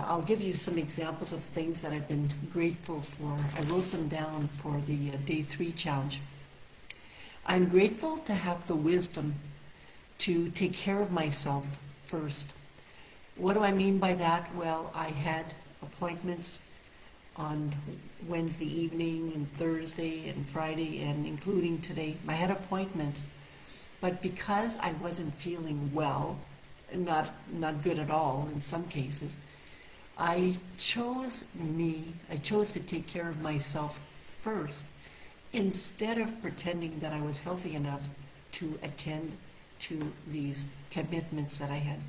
I'll give you some examples of things that I've been grateful for. I wrote them down for the day 3 challenge. I'm grateful to have the wisdom to take care of myself first. What do I mean by that? Well, I had appointments on Wednesday evening and Thursday and Friday and including today. I had appointments, but because I wasn't feeling well, not good at all in some cases, I chose to take care of myself first instead of pretending that I was healthy enough to attend to these commitments that I had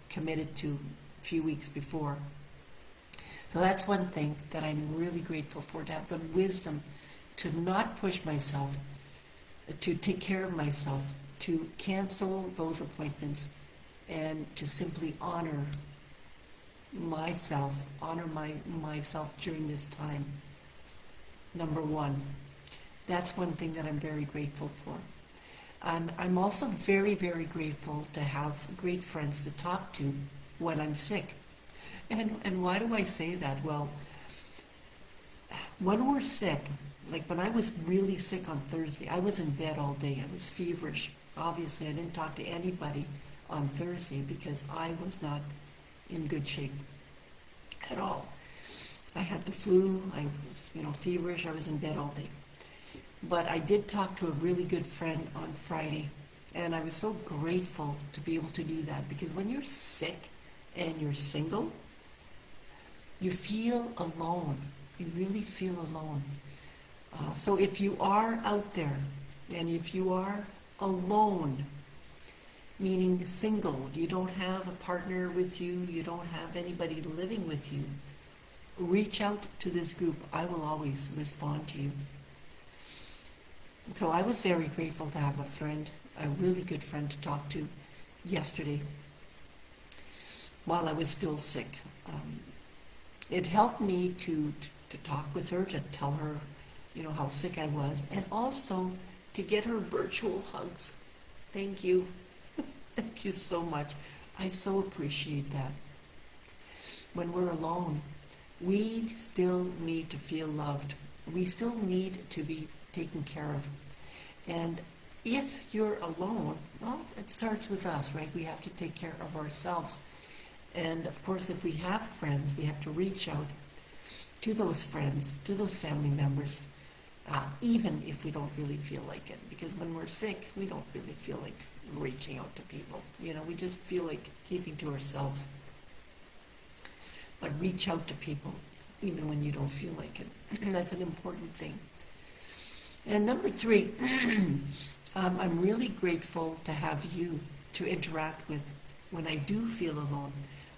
committed to a few weeks before. So that's one thing that I'm really grateful for, to have the wisdom to not push myself, to take care of myself, to cancel those appointments, and to simply honor myself during this time. Number one. That's one thing that I'm very grateful for. And I'm also very, very grateful to have great friends to talk to when I'm sick. And why do I say that? Well, when we're sick, like when I was really sick on Thursday, I was in bed all day. I was feverish. Obviously, I didn't talk to anybody on Thursday because I was not in good shape at all. I had the flu. I was, feverish. I was in bed all day. But I did talk to a really good friend on Friday, and I was so grateful to be able to do that, because when you're sick and you're single, you feel alone. You really feel alone. So if you are out there, and if you are alone, meaning single, you don't have a partner with you, you don't have anybody living with you, reach out to this group. I will always respond to you. So I was very grateful to have a really good friend to talk to yesterday while I was still sick. It helped me to talk with her, to tell her, how sick I was, and also to get her virtual hugs. Thank you. Thank you so much. I so appreciate that. When we're alone, we still need to feel loved. We still need to be taken care of. And if you're alone, well, it starts with us, right? We have to take care of ourselves. And of course, if we have friends, we have to reach out to those friends, to those family members, even if we don't really feel like it. Because when we're sick, we don't really feel like reaching out to people. We just feel like keeping to ourselves. But reach out to people, even when you don't feel like it. That's an important thing. And number 3, I'm really grateful to have you to interact with when I do feel alone.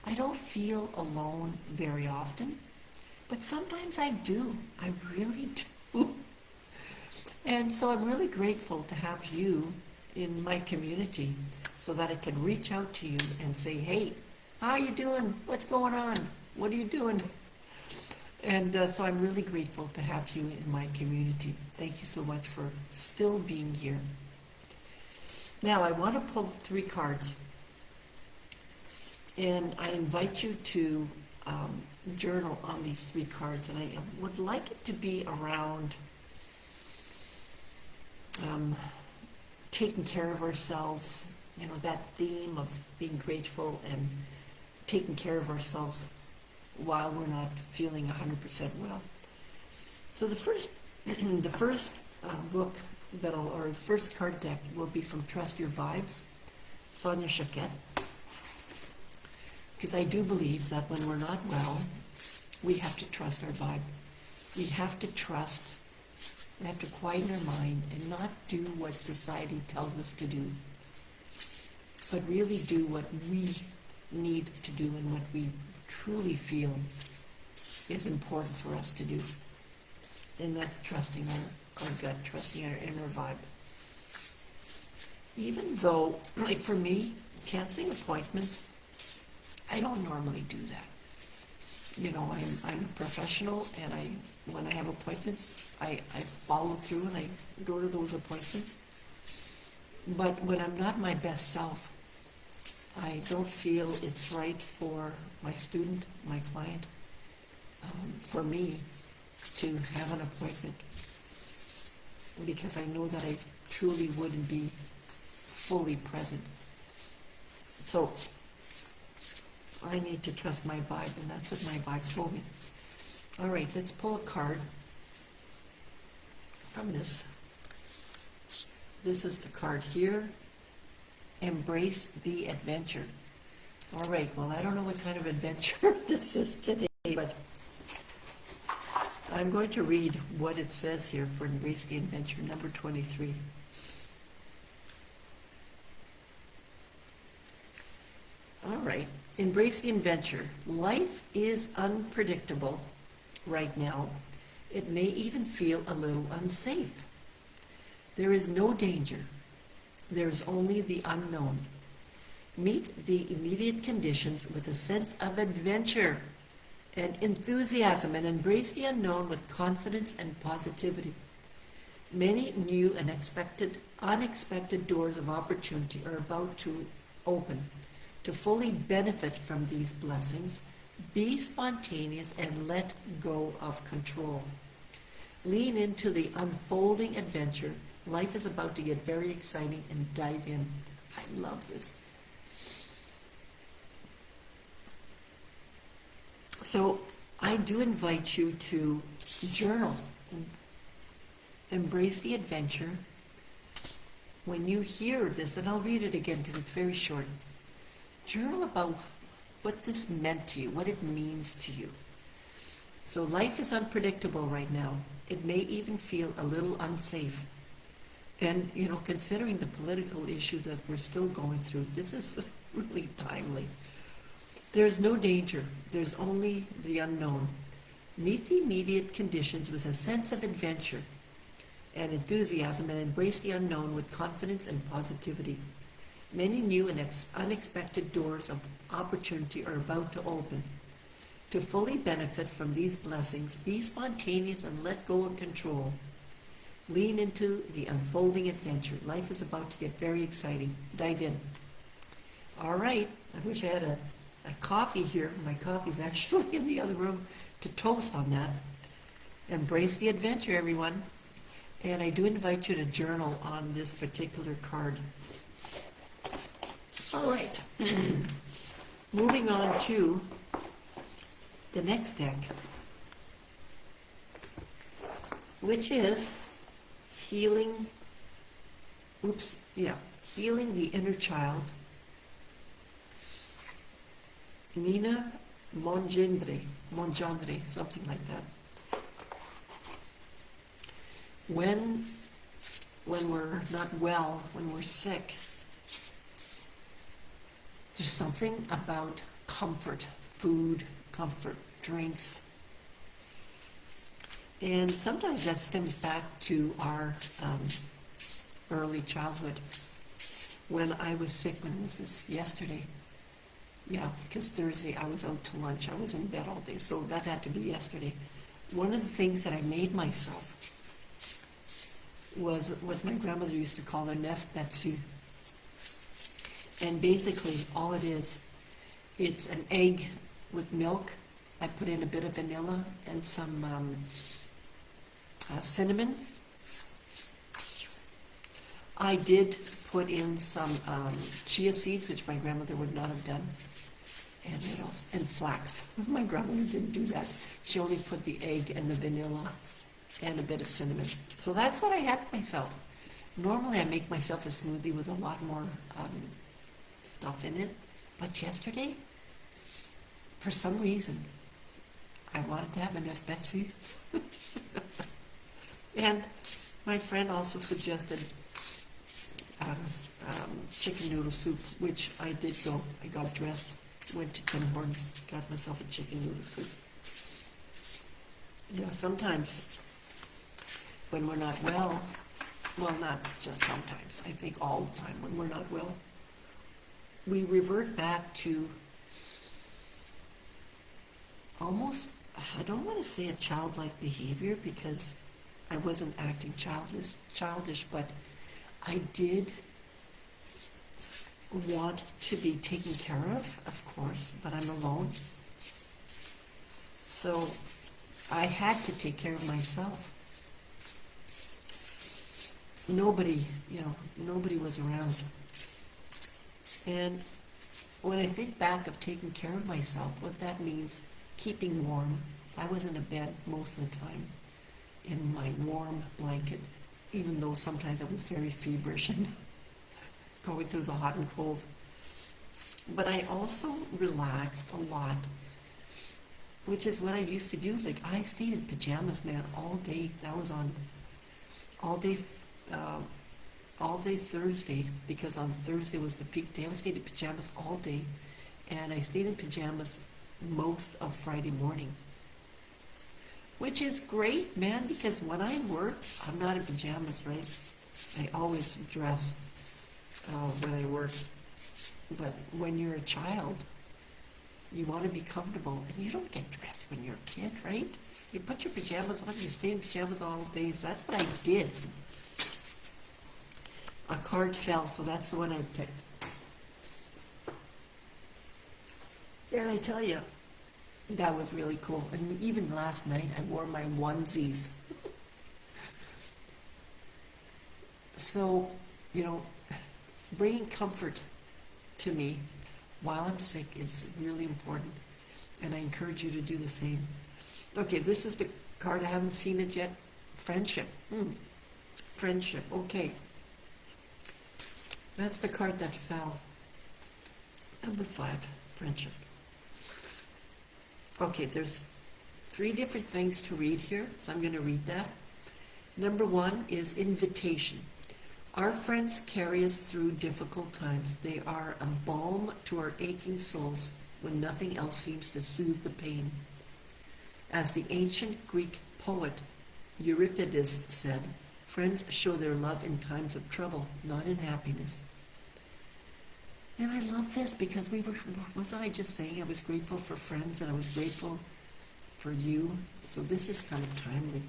I don't feel alone very often, but sometimes I do. I really do. And so I'm really grateful to have you in my community so that I can reach out to you and say, hey, how are you doing? What's going on? What are you doing? And so I'm really grateful to have you in my community. Thank you so much for still being here. Now, I want to pull 3 cards. And I invite you to journal on these 3 cards. And I would like it to be around taking care of ourselves, that theme of being grateful and taking care of ourselves while we're not feeling 100% well. So the first book the first card deck will be from Trust Your Vibes, Sonia Choquette. Because I do believe that when we're not well, we have to trust our vibe. We have to trust. We have to quieten our mind and not do what society tells us to do, but really do what we need to do and what we truly feel is important for us to do. And that's trusting our gut, trusting our inner vibe. Even though, like for me, canceling appointments, I don't normally do that. I'm a professional, and when I have appointments, I follow through and I go to those appointments. But when I'm not my best self, I don't feel it's right for my student, my client, for me to have an appointment, because I know that I truly wouldn't be fully present. So I need to trust my vibe, and that's what my vibe told me. All right, let's pull a card from this. This is the card here. Embrace the adventure. All right, well, I don't know what kind of adventure this is today, but I'm going to read what it says here for Embrace the Adventure, number 23. All right, embrace the adventure. Life is unpredictable right now. It may even feel a little unsafe. There is no danger. There is only the unknown. Meet the immediate conditions with a sense of adventure and enthusiasm, and embrace the unknown with confidence and positivity. Many new and unexpected doors of opportunity are about to open. To fully benefit from these blessings, be spontaneous and let go of control. Lean into the unfolding adventure. Life is about to get very exciting, and dive in. I love this. So I do invite you to journal. Embrace the adventure. When you hear this, and I'll read it again because it's very short, journal about what this meant to you, what it means to you. So life is unpredictable right now. It may even feel a little unsafe. And, considering the political issue that we're still going through, this is really timely. There's no danger. There's only the unknown. Meet the immediate conditions with a sense of adventure and enthusiasm, and embrace the unknown with confidence and positivity. Many new and unexpected doors of opportunity are about to open. To fully benefit from these blessings, be spontaneous and let go of control. Lean into the unfolding adventure. Life is about to get very exciting. Dive in. All right. I wish I had a coffee here. My coffee's actually in the other room to toast on that. Embrace the adventure, everyone. And I do invite you to journal on this particular card. All right. Moving on to the next deck, which is Healing the Inner Child. Nina Mongendri, something like that. When we're not well, when we're sick, there's something about comfort, food, comfort, drinks. And sometimes that stems back to our early childhood. When I was sick, when was this? Yesterday. Yeah, because Thursday I was out to lunch. I was in bed all day, so that had to be yesterday. One of the things that I made myself was what my grandmother used to call a neuf betsu. And basically all it is, it's an egg with milk. I put in a bit of vanilla and some cinnamon. I did put in some chia seeds, which my grandmother would not have done. And what else? And flax. My grandmother didn't do that. She only put the egg and the vanilla and a bit of cinnamon. So that's what I had myself. Normally I make myself a smoothie with a lot more stuff in it. But yesterday, for some reason, I wanted to have enough Betsy. And my friend also suggested chicken noodle soup, which I did go. I got dressed, went to Tim Hortons, got myself a chicken noodle soup. Yeah, sometimes when we're not well, not just sometimes, I think all the time when we're not well, we revert back to almost, I don't want to say a childlike behavior because I wasn't acting childish, but I did want to be taken care of course, but I'm alone. So I had to take care of myself. Nobody was around. And when I think back of taking care of myself, what that means, keeping warm. I was in a bed most of the time in my warm blanket, even though sometimes I was very feverish and going through the hot and cold. But I also relaxed a lot, which is what I used to do. Like, I stayed in pajamas, man, all day. That was on all day Thursday, because on Thursday was the peak day. I stayed in pajamas all day, and I stayed in pajamas most of Friday morning, which is great, man, because when I work, I'm not in pajamas, right? I always dress when I work. But when you're a child, you want to be comfortable, and you don't get dressed when you're a kid, right? You put your pajamas on, you stay in pajamas all day. That's what I did. A card fell, so that's the one I picked. And I tell you, that was really cool. And even last night, I wore my onesies. So, bringing comfort to me while I'm sick is really important. And I encourage you to do the same. Okay, this is the card. I haven't seen it yet. Friendship. Friendship. Okay. That's the card that fell. Number 5, friendship. Okay, there's 3 different things to read here, so I'm going to read that. Number 1 is invitation. Our friends carry us through difficult times. They are a balm to our aching souls when nothing else seems to soothe the pain. As the ancient Greek poet Euripides said, friends show their love in times of trouble, not in happiness. And I love this because wasn't I just saying I was grateful for friends and I was grateful for you? So this is kind of timely.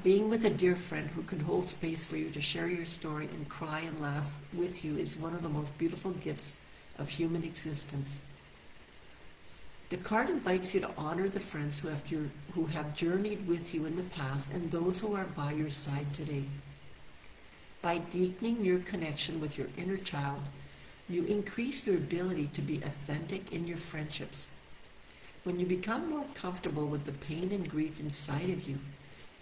Being with a dear friend who can hold space for you to share your story and cry and laugh with you is one of the most beautiful gifts of human existence. The card invites you to honor the friends who have journeyed with you in the past and those who are by your side today. By deepening your connection with your inner child, you increase your ability to be authentic in your friendships. When you become more comfortable with the pain and grief inside of you,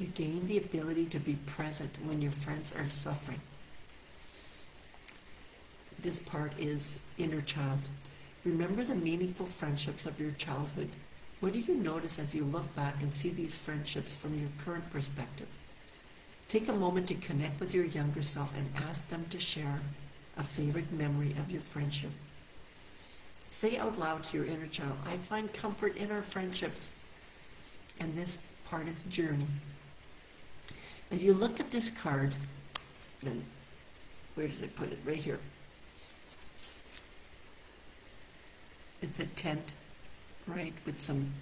you gain the ability to be present when your friends are suffering. This part is inner child. Remember the meaningful friendships of your childhood. What do you notice as you look back and see these friendships from your current perspective? Take a moment to connect with your younger self and ask them to share a favorite memory of your friendship. Say out loud to your inner child, I find comfort in our friendships. And this part is journey. As you look at this card, and where did I put it? Right here. It's a tent, right, with some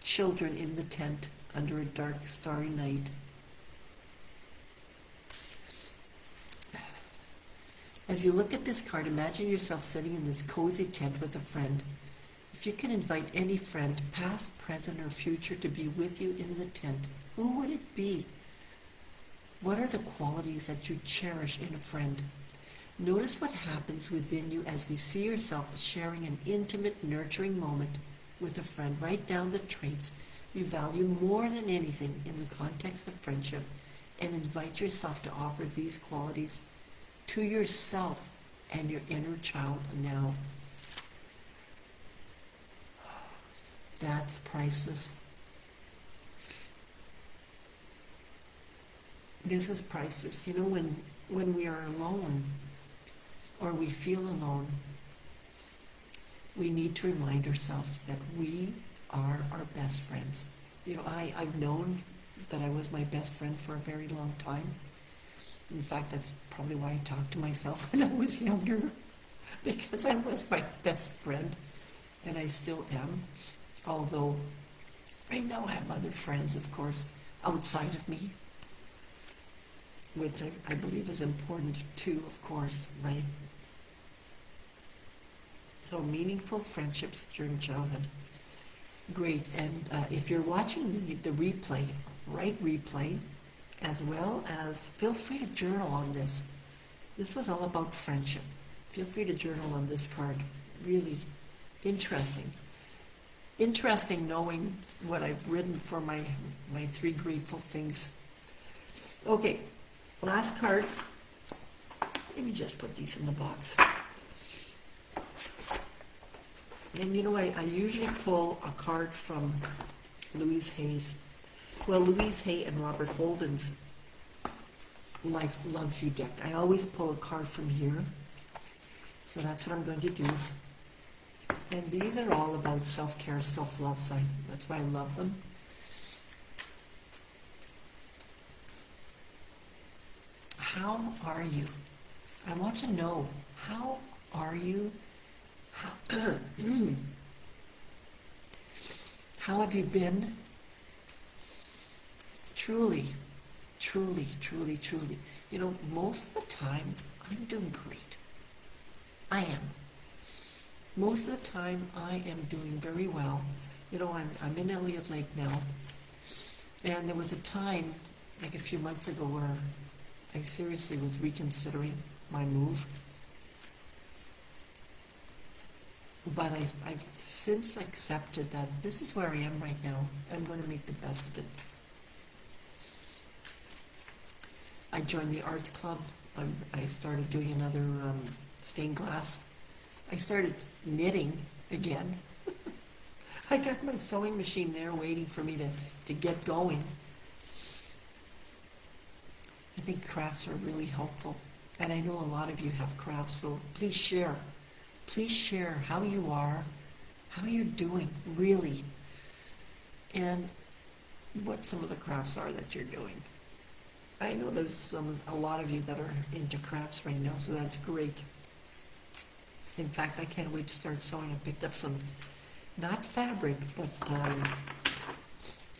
children in the tent under a dark, starry night. As you look at this card, imagine yourself sitting in this cozy tent with a friend. If you can invite any friend, past, present, or future, to be with you in the tent, who would it be? What are the qualities that you cherish in a friend? Notice what happens within you as you see yourself sharing an intimate, nurturing moment with a friend. Write down the traits you value more than anything in the context of friendship and invite yourself to offer these qualities to yourself and your inner child now. That's priceless. This is priceless. When we are alone or we feel alone, we need to remind ourselves that we are our best friends. I've known that I was my best friend for a very long time. In fact, that's probably why I talked to myself when I was younger, because I was my best friend, and I still am, although I now have other friends, of course, outside of me. which I believe is important too, of course, right? So meaningful friendships during childhood. Great. And if you're watching the replay, write replay, as well as feel free to journal on this. This was all about friendship. Feel free to journal on this card. Really interesting. Interesting knowing what I've written for my 3 grateful things. Okay, last card. Let me just put these in the box. And you know, I usually pull a card from Louise Hay's. Well, Louise Hay and Robert Holden's Life Loves You deck. I always pull a card from here. So that's what I'm going to do. And these are all about self-care, self-love, so that's why I love them. How are you? I want to know, how are you? How have you been? Truly, truly, truly, truly. You know, most of the time, I'm doing great. I am. Most of the time, I am doing very well. You know, I'm in Elliott Lake now. And there was a time, like a few months ago, where I seriously was reconsidering my move. But I've since accepted that this is where I am right now. I'm going to make the best of it. I joined the arts club. I started doing another stained glass. I started knitting again. I got my sewing machine there waiting for me to get going. I think crafts are really helpful. And I know a lot of you have crafts, so please share. Please share how you are, how you're doing, really, and what some of the crafts are that you're doing. I know there's a lot of you that are into crafts right now, so that's great. In fact, I can't wait to start sewing. I picked up some, not fabric, but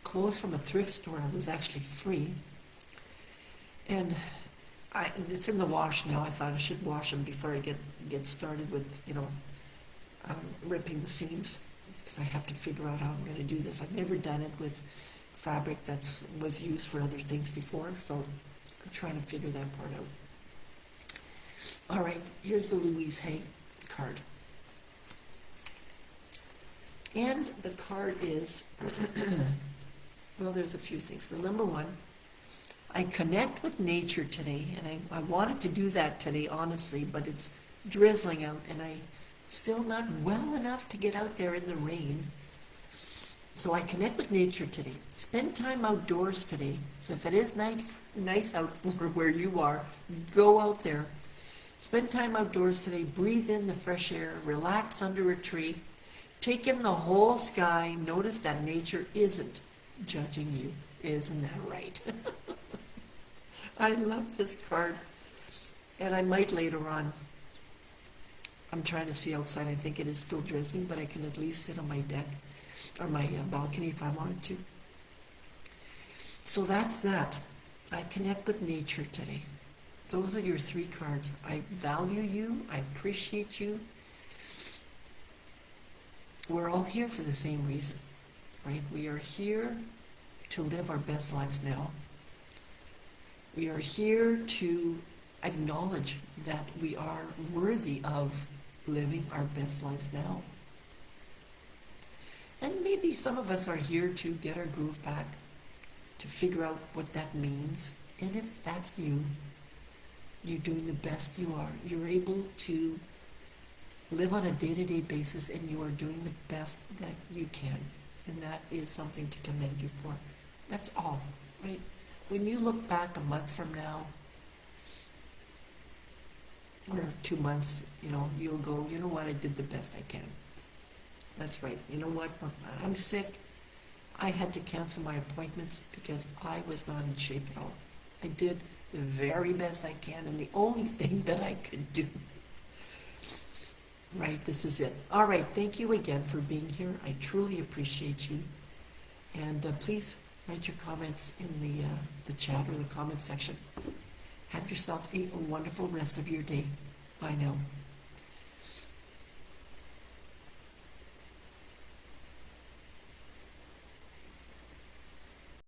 clothes from a thrift store. It was actually free. And it's in the wash now. I thought I should wash them before I get started with, ripping the seams, because I have to figure out how I'm going to do this. I've never done it with fabric that was used for other things before, so I'm trying to figure that part out. All right, here's the Louise Hay card. And the card is, well, there's a few things. So number one, I connect with nature today, and I wanted to do that today, honestly, but it's drizzling out, and I still not well enough to get out there in the rain. So I connect with nature today. Spend time outdoors today. So if it is nice out where you are, go out there. Spend time outdoors today. Breathe in the fresh air. Relax under a tree. Take in the whole sky. Notice that nature isn't judging you. Isn't that right? I love this card. And I might later on. I'm trying to see outside. I think it is still drizzling, but I can at least sit on my deck or my balcony if I wanted to. So that's that. I connect with nature today. Those are your 3 cards. I value you. I appreciate you. We're all here for the same reason, right? We are here to live our best lives now. We are here to acknowledge that we are worthy of living our best lives now. And maybe some of us are here to get our groove back, to figure out what that means. And if that's you, you're doing the best you are. You're able to live on a day-to-day basis, and you are doing the best that you can. And that is something to commend you for. That's all, right? When you look back a month from now, or 2 months, you'll go, you know what, I did the best I can. That's right. You know what, I'm sick. I had to cancel my appointments because I was not in shape at all. I did the very best I can, and the only thing that I could do. Right, this is it. All right, thank you again for being here. I truly appreciate you. And please write your comments in the chat or the comment section. Have yourself a wonderful rest of your day. Bye now.